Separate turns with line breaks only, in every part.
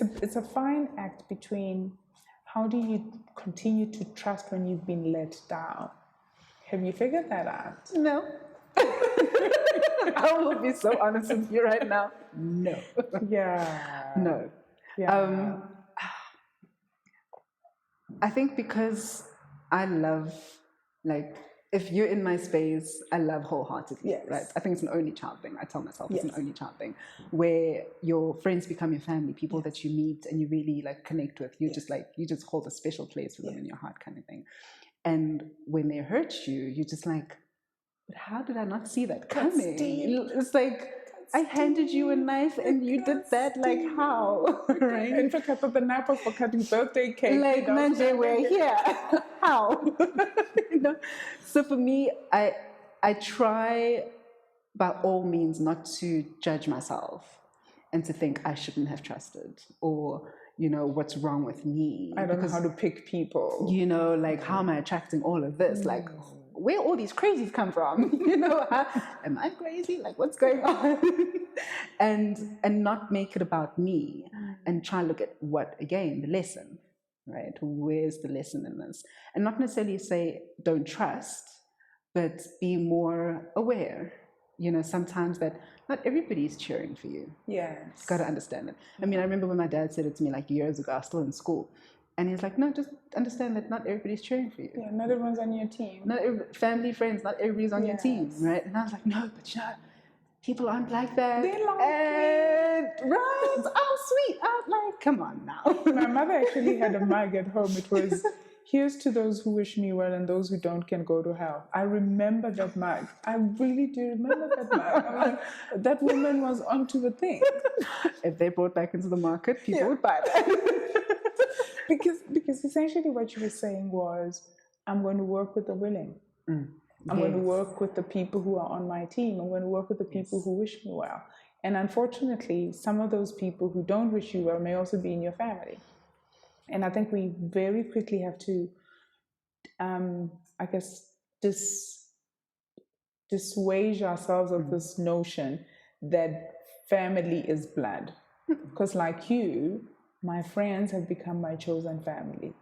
it's a fine act between how do you continue to trust when you've been let down. Have you figured that out?
No. I will be so honest with you right now. No.
Yeah.
No.
Yeah.
I think because I love, like, if you're in my space, I love wholeheartedly,
Yes.
right? I think it's an only child thing. I tell myself it's
Yes.
an only child thing, where your friends become your family, people that you meet and you really like connect with. You just like, you just hold a special place for them in your heart, kind of thing. And when they hurt you, you're just like, but how did I not see that coming? It's like, I handed you a knife and you did that, like, how? Right?
In fact, I thought the knife was for cutting birthday cake.
Like, Nanje, we're here. How? You know? So for me, I try by all means not to judge myself and to think I shouldn't have trusted, or, you know, what's wrong with me?
I don't know how to pick people.
You know, like, how am I attracting all of this? Like, where all these crazies come from? You know, am I crazy? Like, what's going on? and not make it about me, and try and look at what, again, the lesson, right? Where's the lesson in this? And not necessarily say don't trust, but be more aware. You know, sometimes that not everybody's cheering for you.
Yes.
Got to understand it. I mean, I remember when my dad said it to me like years ago, I was still in school. And he's like, no, just understand that not everybody's cheering for you.
Yeah, not everyone's on your team.
Not family, friends, not everybody's on your team, right? And I was like, no, but you know, people aren't like that.
They like me.
Right? I'm sweet. I'm like, come on now.
My mother actually had a mug at home. It was, here's to those who wish me well and those who don't can go to hell. I remember that mug. I really do remember that mug. I'm like, that woman was onto the thing.
If they brought back into the market, people would buy that.
Because essentially what you were saying was, I'm going to work with the willing. I'm going to work with the people who are on my team. I'm going to work with the people who wish me well. And unfortunately, some of those people who don't wish you well may also be in your family. And I think we very quickly have to, I guess, dissuade ourselves of this notion that family is blood. Because like you, my friends have become my chosen family.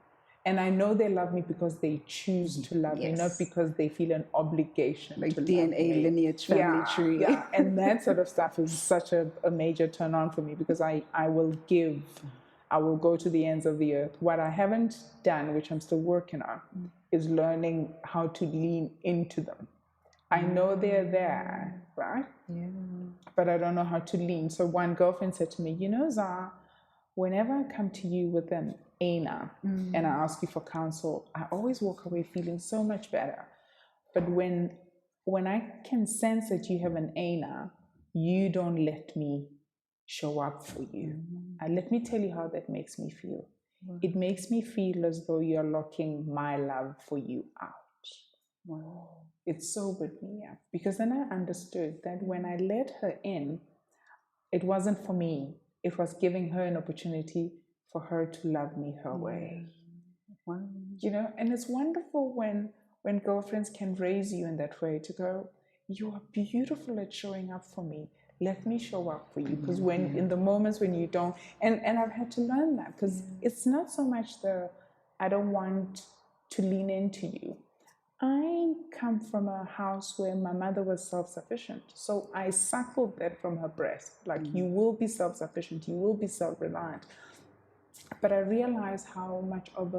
And I know they love me because they choose to love me, not because they feel an obligation
like
to
DNA,
love me.
lineage, family tree.
Yeah, and that sort of stuff is such a major turn on for me, because I will go to the ends of the earth. What I haven't done, which I'm still working on, is learning how to lean into them. I know they're there, right?
Yeah.
But I don't know how to lean. So one girlfriend said to me, you know, Zah, whenever I come to you with an ANA and I ask you for counsel, I always walk away feeling so much better. But when I can sense that you have an ANA, you don't let me show up for you. And let me tell you how that makes me feel. It makes me feel as though you're locking my love for you out. Wow. It sobered me up, because then I understood that when I let her in, it wasn't for me. It was giving her an opportunity for her to love me her way.
Wow.
You know, and it's wonderful when girlfriends can raise you in that way, to go, you are beautiful at showing up for me. Let me show up for you. Because when in the moments when you don't, and I've had to learn that, because it's not so much I don't want to lean into you. I come from a house where my mother was self-sufficient. So I suckled that from her breast. Like, you will be self-sufficient, you will be self-reliant. But I realized how much of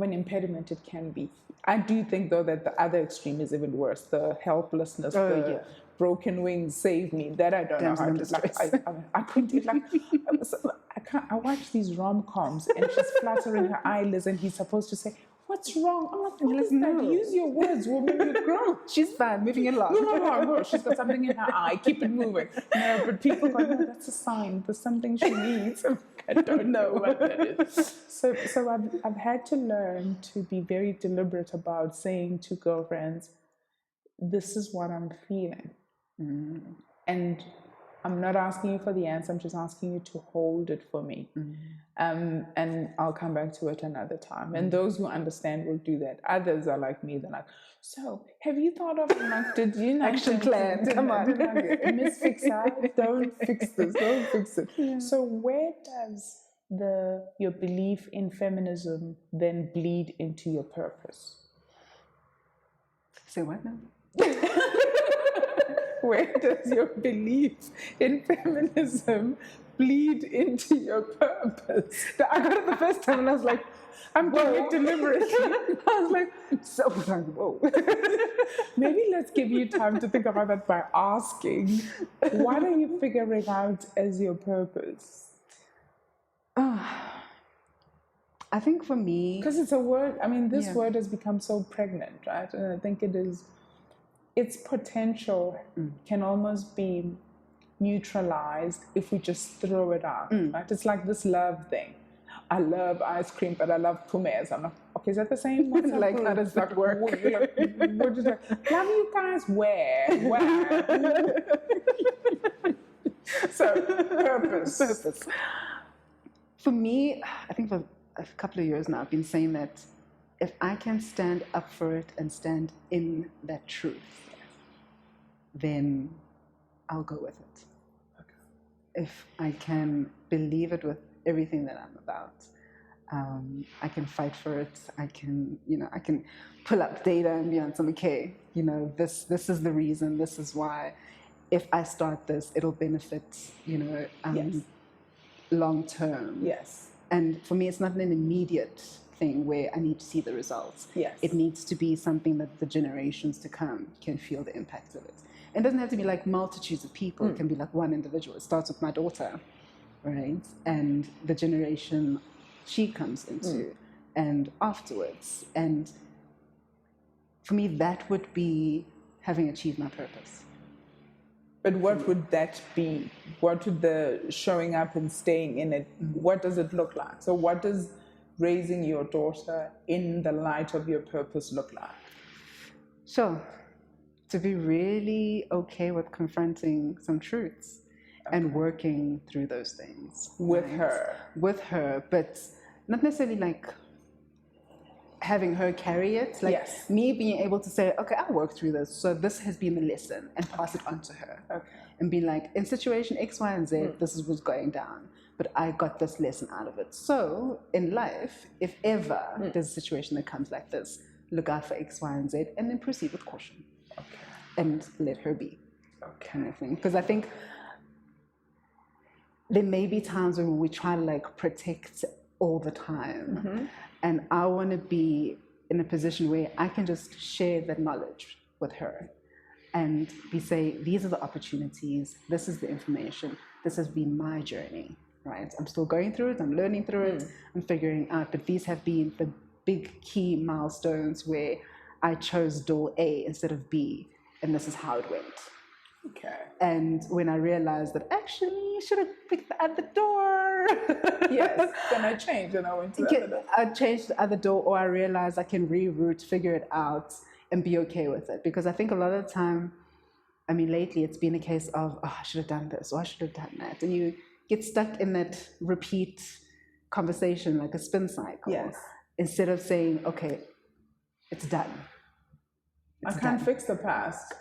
an impediment it can be. I do think, though, that the other extreme is even worse. The helplessness, the broken wings, save me. That I don't know how to. Like, I couldn't. Like, I watch these rom-coms and she's fluttering her eyelids and he's supposed to say, what's wrong? I'm like, what is that? Use your words, woman. You're grown.
She's fine, moving along.
No. She's got something in her eye. Keep it moving. No, but people go, no, that's a sign. There's something she needs. I don't know what that is. So I've had to learn to be very deliberate about saying to girlfriends, this is what I'm feeling. And I'm not asking you for the answer. I'm just asking you to hold it for me. And I'll come back to it another time. And those who understand will do that. Others are like me. They're like, so have you thought of, like, did you not
action plan? Come on.
Miss Fix Out, don't fix this, don't fix it. Yeah. So where does your belief in feminism then bleed into your purpose?
Say what now?
Where does your belief in feminism bleed into your purpose?
I got it the first time and I was like,
I'm doing it deliberately.
I was like, so whoa.
Maybe let's give you time to think about that by asking, what are you figuring out as your purpose?
I think for me...
Because it's a word, I mean, this word has become so pregnant, right? And I think its potential can almost be neutralized if we just throw it out, right? It's like this love thing. I love ice cream, but I love Phumeza. I'm like, okay, is that the same? What's
like, how does that work?
What is that? Love you guys where? So, purpose.
For me, I think for a couple of years now, I've been saying that if I can stand up for it and stand in that truth, then I'll go with it. Okay. If I can believe it with everything that I'm about, I can fight for it. I can pull up data and be on some, okay, this is the reason, this is why. If I start this, it'll benefit, long term.
Yes.
And for me, it's not an immediate thing where I need to see the results.
Yes.
It needs to be something that the generations to come can feel the impact of it. It doesn't have to be like multitudes of people. It can be like one individual. It starts with my daughter, right? And the generation she comes into and afterwards. And for me, that would be having achieved my purpose.
But what would that be? What would the showing up and staying in it, what does it look like? So what does raising your daughter in the light of your purpose look like?
Sure. To be really okay with confronting some truths and working through those things.
With her.
With her, but not necessarily like having her carry it. Like me being able to say, okay, I'll work through this. So this has been the lesson, and pass it on to her. Okay. And be like, in situation X, Y, and Z, this is what's going down. But I got this lesson out of it. So in life, if ever there's a situation that comes like this, look out for X, Y, and Z, and then proceed with caution. Okay. And let her be. Okay. Kind of thing. Because I think there may be times when we try to like protect all the time. And I want to be in a position where I can just share that knowledge with her and say, these are the opportunities, this is the information, this has been my journey, right? I'm still going through it, I'm learning through it, I'm figuring out, but these have been the big key milestones where I chose door A instead of B, and this is how it went.
Okay.
And when I realized that actually I should have picked the other door.
Yes. Then I changed and I went to the other door.
I changed the other door, or I realized I can reroute, figure it out, and be okay with it. Because I think a lot of the time, I mean, lately it's been a case of, oh, I should have done this, or I should have done that. And you get stuck in that repeat conversation, like a spin cycle.
Yes.
Instead of saying, okay, it's done.
I can't fix the past.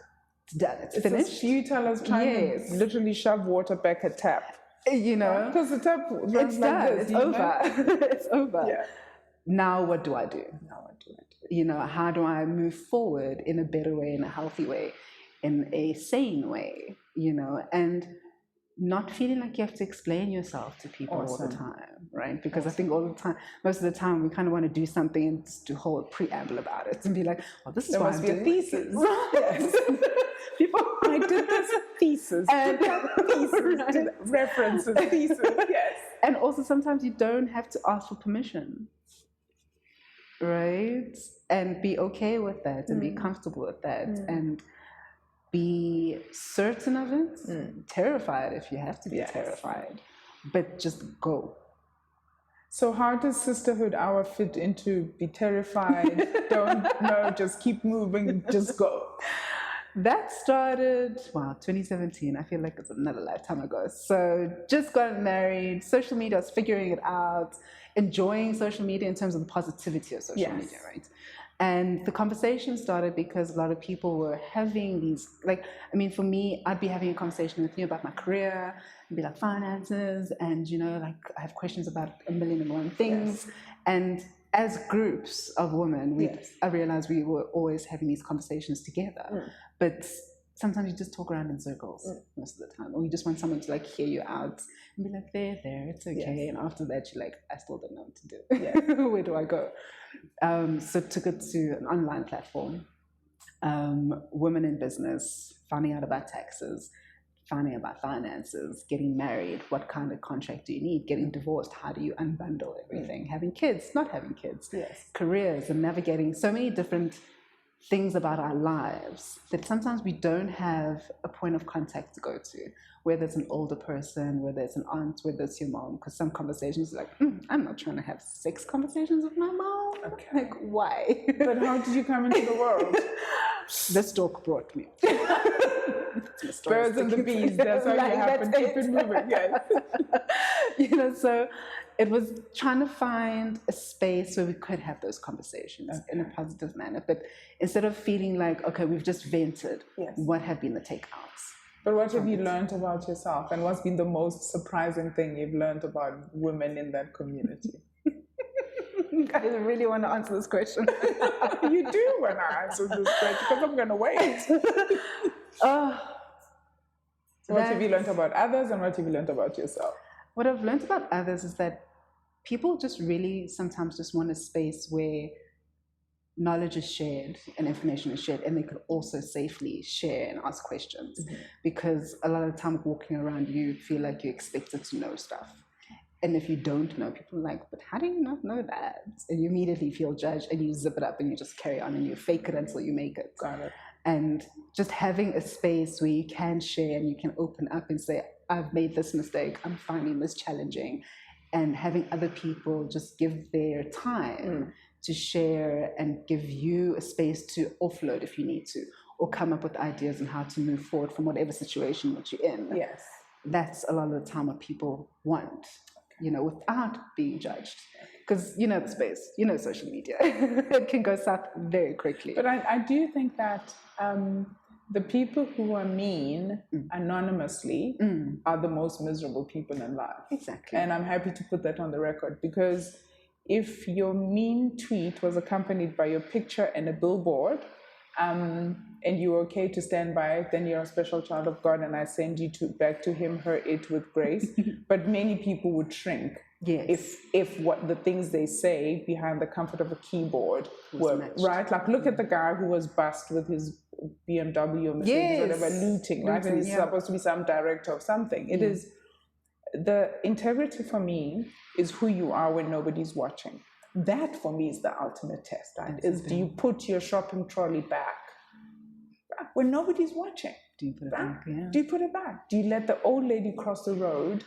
It's done. It's finished.
It's futile as trying to literally shove water back a tap. Because the tap runs like this.
It's over. It's over.
Yeah.
Now what do I do? How do I move forward in a better way, in a healthy way, in a sane way, and not feeling like you have to explain yourself to people all the time, right? Because I think most of the time, we kind of want to do something and just do a whole preamble about it and be like, well, this is why I'm doing
a thesis.
Yes.
I did this thesis.
And
thesis, references, thesis, yes.
And also sometimes you don't have to ask for permission, right? And be okay with that and be comfortable with that and be certain of it, terrified if you have to be terrified, but just go.
So how does Sisterhood Hour fit into be terrified, don't know, just keep moving, just go?
That started, 2017. I feel like it's another lifetime ago. So just got married, social media, I was figuring it out, enjoying social media in terms of the positivity of social media, right? And the conversation started because a lot of people were having these, like, I mean, for me, I'd be having a conversation with you about my career, and be like finances, and, you know, like I have questions about a million and one things. Yes. And as groups of women, I realized we were always having these conversations together. But sometimes you just talk around in circles most of the time, or you just want someone to like hear you out and be like, there, it's okay. And after that, you're like, I still don't know what to do. Where do I go? So took it to an online platform, women in business, finding out about taxes, finding out about finances, getting married, what kind of contract do you need, getting divorced, how do you unbundle everything, having kids, not having kids, careers, and navigating so many different things about our lives that sometimes we don't have a point of contact to go to, whether it's an older person, whether it's an aunt, whether it's your mom, because some conversations are like, I'm not trying to have sex conversations with my mom. Okay. Like, why?
But how did you come into the world?
The stalk brought me.
Birds and the bees, that's how you happen. Keep it moving, yes.
You know, so it was trying to find a space where we could have those conversations in a positive manner. But instead of feeling like, okay, we've just vented, what have been the takeouts?
But what have you learned about yourself? And what's been the most surprising thing you've learned about women in that community?
I didn't really want to answer this question.
You do want to answer this question because I'm going to wait. What have you learned about others and what have you learned about yourself?
What I've learned about others is that people just really sometimes just want a space where knowledge is shared and information is shared, and they could also safely share and ask questions. Because a lot of the time walking around, you feel like you're expected to know stuff. And if you don't know, people are like, but how do you not know that? And you immediately feel judged and you zip it up and you just carry on and you fake it until you make it.
Got it.
And just having a space where you can share and you can open up and say, I've made this mistake, I'm finding this challenging. And having other people just give their time to share and give you a space to offload if you need to, or come up with ideas on how to move forward from whatever situation that you're in.
Yes.
That's a lot of the time what people want, you know, without being judged. Because you know the space, you know social media. It can go south very quickly.
But I do think that the people who are mean anonymously are the most miserable people in life.
Exactly.
And I'm happy to put that on the record, because if your mean tweet was accompanied by your picture and a billboard, and you're okay to stand by it, then you're a special child of God, and I send you back to him, her, it with grace. But many people would shrink.
Yes.
If what the things they say behind the comfort of a keyboard were matched. Right. Like, look at the guy who was bussed with his BMW or Mercedes, whatever, looting, right? And he's supposed to be some director of something. It is the integrity for me is who you are when nobody's watching. That for me is the ultimate test, right? Is do you put your shopping trolley back when nobody's watching?
Do you put it back? Yeah.
Do you put it back? Do you let the old lady cross the road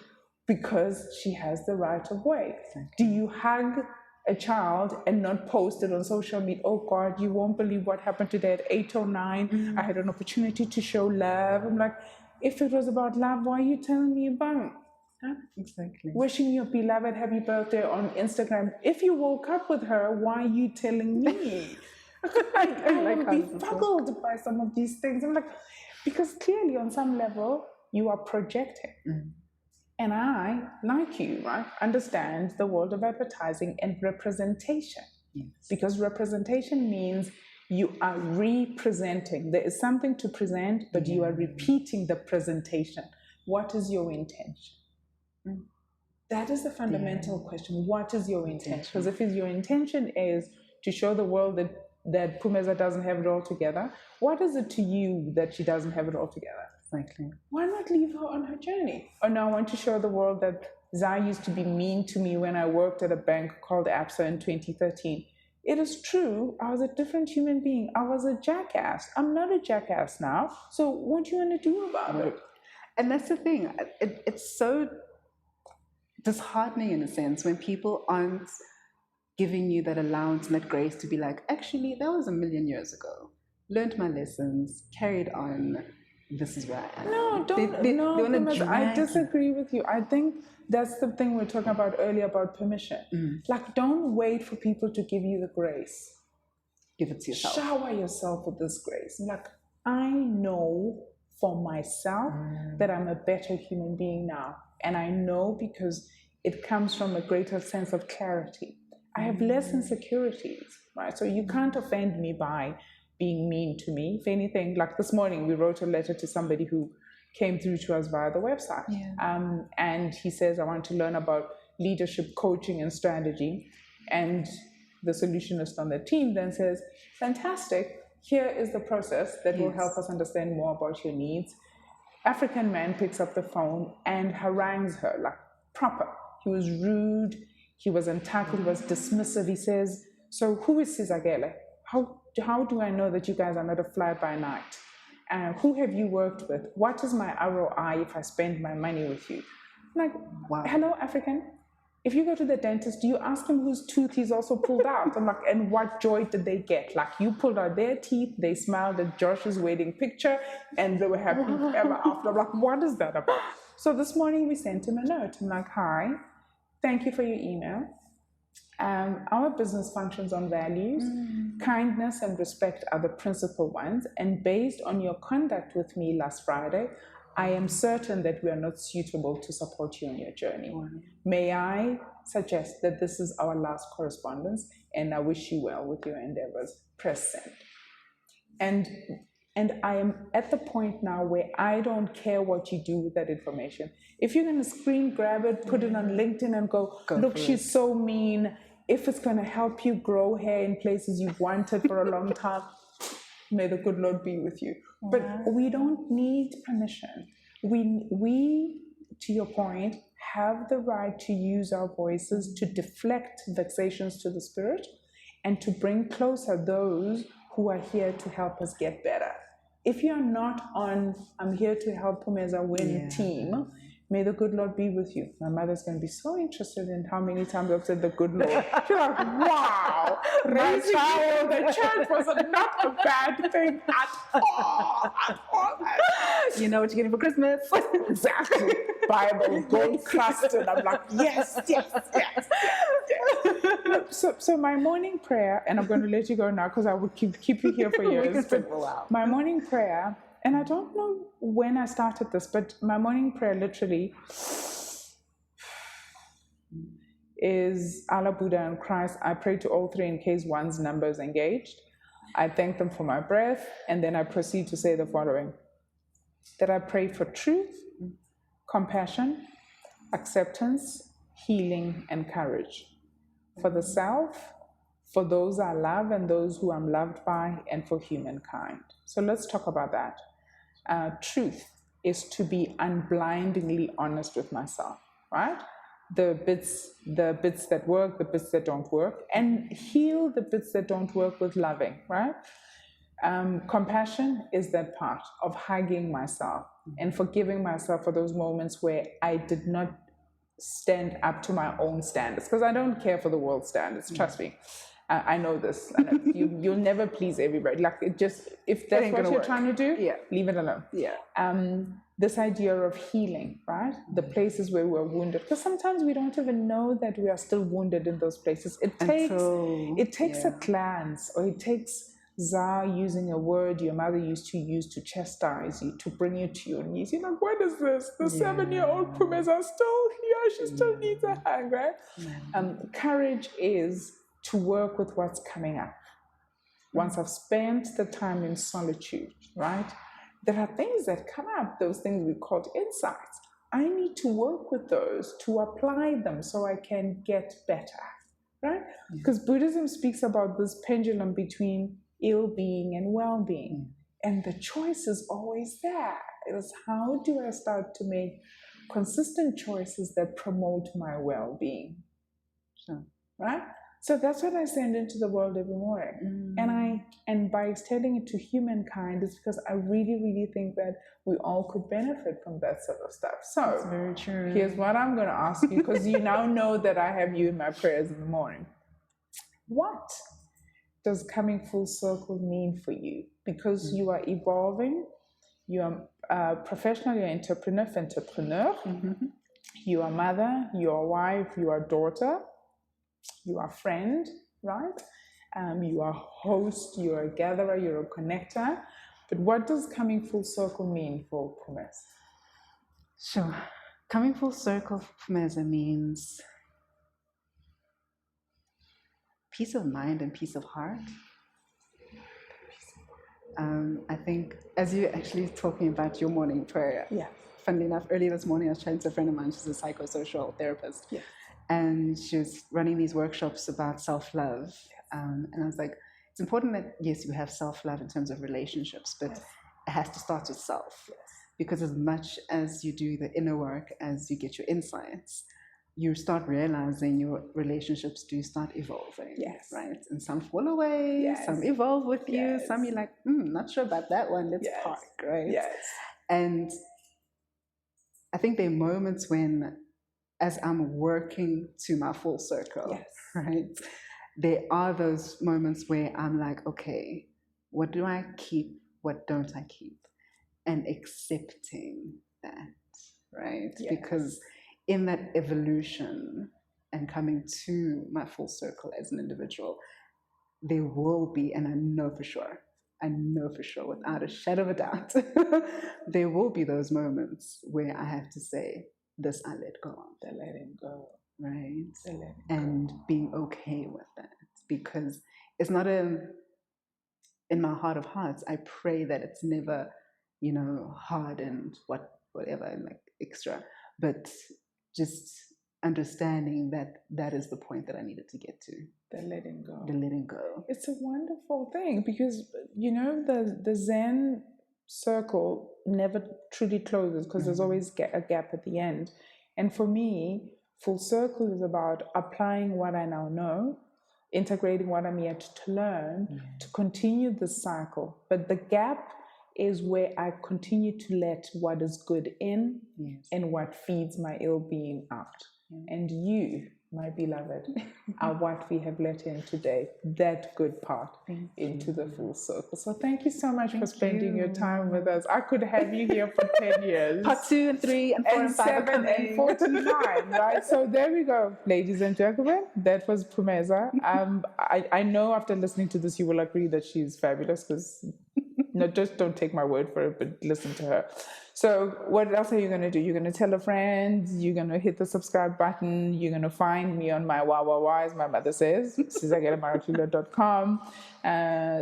because she has the right of way?
Exactly.
Do you hug a child and not post it on social media? Oh God, you won't believe what happened today at 8:09. I had an opportunity to show love. I'm like, if it was about love, why are you telling me about it? Huh?
Exactly.
Wishing your beloved happy birthday on Instagram. If you woke up with her, why are you telling me? I'm befuddled by some of these things. I'm like, because clearly on some level, you are projecting. And I, like you, right, understand the world of advertising and representation.
Yes.
Because representation means you are representing. There is something to present, but you are repeating the presentation. What is your intention? That is the fundamental question. What is your intention? Because if your intention is to show the world that Phumeza doesn't have it all together, what is it to you that she doesn't have it all together?
Exactly.
Why not leave her on her journey? Oh no, I want to show the world that Zai used to be mean to me when I worked at a bank called ABSA in 2013. It is true, I was a different human being. I was a jackass. I'm not a jackass now. So what do you want to do about it?
And that's the thing. It's so disheartening in a sense when people aren't giving you that allowance and that grace to be like, actually, that was 1,000,000 years ago. Learned my lessons, carried on. This is where I am.
No, I disagree with you. I think that's the thing we were talking about earlier about permission. Like, don't wait for people to give you the grace.
Give it to yourself.
Shower yourself with this grace. Like, I know for myself that I'm a better human being now. And I know because it comes from a greater sense of clarity. I have less insecurities, right? So you can't offend me by being mean to me. If anything, like this morning, we wrote a letter to somebody who came through to us via the website. And he says, I want to learn about leadership, coaching, and strategy. And the solutionist on the team then says, fantastic, here is the process that will help us understand more about your needs. African man picks up the phone and harangues her, like proper. He was rude, he was entitled, he was dismissive. He says, so who is Sizagele? How do I know that you guys are not a fly-by-night? Who have you worked with? What is my ROI if I spend my money with you? I'm like, wow. Hello, African. If you go to the dentist, do you ask them whose tooth he's also pulled out? I'm like, and what joy did they get? Like, you pulled out their teeth, they smiled at Josh's wedding picture, and they were happy ever after. I'm like, what is that about? So this morning we sent him a note. I'm like, hi, thank you for your email. Our business functions on values. Kindness and respect are the principal ones. And based on your conduct with me last Friday, I am certain that we are not suitable to support you on your journey. May I suggest that this is our last correspondence, and I wish you well with your endeavors. Press send. And I am at the point now where I don't care what you do with that information. If you're going to screen grab it, put it on LinkedIn and go look, she's so mean. If it's going to help you grow hair in places you've wanted for a long time, may the good Lord be with you. But we don't need permission. We, to your point, have the right to use our voices to deflect vexations to the spirit and to bring closer those who are here to help us get better. If you're not on I'm here to help Phumeza win team, may the good Lord be with you. My mother's going to be so interested in how many times I've said the good Lord. She's like, wow, raising you in the church was not a bad thing at all.
You know what you're getting for Christmas.
Exactly. Bible, gold crusted. I'm like, yes. So my morning prayer, and I'm going to let you go now because I will keep you here for years. My morning prayer, and I don't know when I started this, but my morning prayer literally is Allah, Buddha, and Christ. I pray to all three in case one's number is engaged. I thank them for my breath, and then I proceed to say the following. That I pray for truth, compassion, acceptance, healing, and courage. For the self, for those I love and those who I'm loved by, and for humankind. So let's talk about that. Truth is to be unblindingly honest with myself, right? The bits that work, the bits that don't work, and heal the bits that don't work with loving, right? Compassion is that part of hugging myself and forgiving myself for those moments where I did not stand up to my own standards, because I don't care for the world's standards, trust me. I know this. You'll never please everybody. Like, it just, if that's what you're trying to do, leave it alone. This idea of healing, right? The places where we're wounded, because sometimes we don't even know that we are still wounded in those places. It takes a glance, or it takes Zah using a word your mother used to use to chastise you, to bring you to your knees. You're like, what is this? The 7-year-old Phumeza is still here. She still needs a hug, right? Courage is to work with what's coming up. Once I've spent the time in solitude, right? There are things that come up, those things we call insights. I need to work with those to apply them so I can get better, right? Because Buddhism speaks about this pendulum between ill-being and well-being. And the choice is always there. It is, how do I start to make consistent choices that promote my well-being? Right? So that's what I send into the world every morning. And by extending it to humankind, it's because I really, really think that we all could benefit from that sort of stuff. So
that's very true.
Here's what I'm going to ask you, because you now know that I have you in my prayers in the morning. What does coming full circle mean for you? Because you are evolving, you are professionally an entrepreneur, you are mother, you are wife, you are daughter, you are friend, right? You are a host, you're a gatherer, you're a connector. But what does coming full circle mean for Phumeza?
Sure. Coming full circle for Phumeza means peace of mind and peace of heart. I think as you're actually talking about your morning prayer, funnily enough, early this morning I was chatting to a friend of mine, she's a psychosocial therapist, and she was running these workshops about self-love. And I was like, it's important that, yes, you have self-love in terms of relationships, but it has to start with self. Because as much as you do the inner work, as you get your insights, you start realizing your relationships do start evolving, right? And some fall away, some evolve with you, some you're like, not sure about that one, let's park, right? And I think there are moments when, as I'm working to my full circle, right, there are those moments where I'm like, okay, what do I keep? What don't I keep? And accepting that, right? Because in that evolution and coming to my full circle as an individual, there will be, and I know for sure, without a shadow of a doubt, there will be those moments where I have to say, this I let go of.
The letting go.
Right?
The letting
and
go.
Being okay with that. Because it's not in my heart of hearts, I pray that it's never, hard and whatever, and like extra, but just understanding that that is the point that I needed to get to.
The letting go.
The letting go.
It's a wonderful thing because, the Zen circle never truly closes because there's always a gap at the end. And for me, full circle is about applying what I now know, integrating what I'm yet to learn, to continue the cycle. But the gap is where I continue to let what is good in and what feeds my ill-being out. And you, my beloved, are what we have let in today, that good part into the full circle. So thank you so much for spending your time with us. I could have you here for 10 years.
Part 2 and 3 and 4 and 5
7 and 49, right? So there we go, ladies and gentlemen. That was Phumeza. I know after listening to this, you will agree that she's fabulous because... No, just don't take my word for it, but listen to her. So what else are you going to do? You're going to tell a friend, you're going to hit the subscribe button, you're going to find me on my wah, as my mother says, sisterhood.com.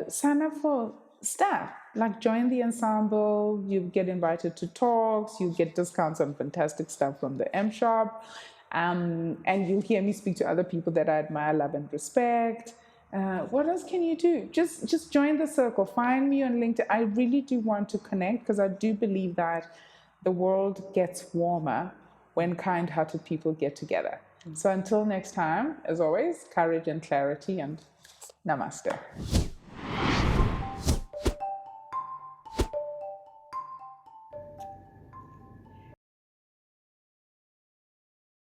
Sign up for stuff, like join the ensemble, you get invited to talks, you get discounts on fantastic stuff from the M Shop, and you'll hear me speak to other people that I admire, love, and respect. What else can you do? Just join the circle. Find me on LinkedIn. I really do want to connect because I do believe that the world gets warmer when kind-hearted people get together. So until next time, as always, courage and clarity, and namaste.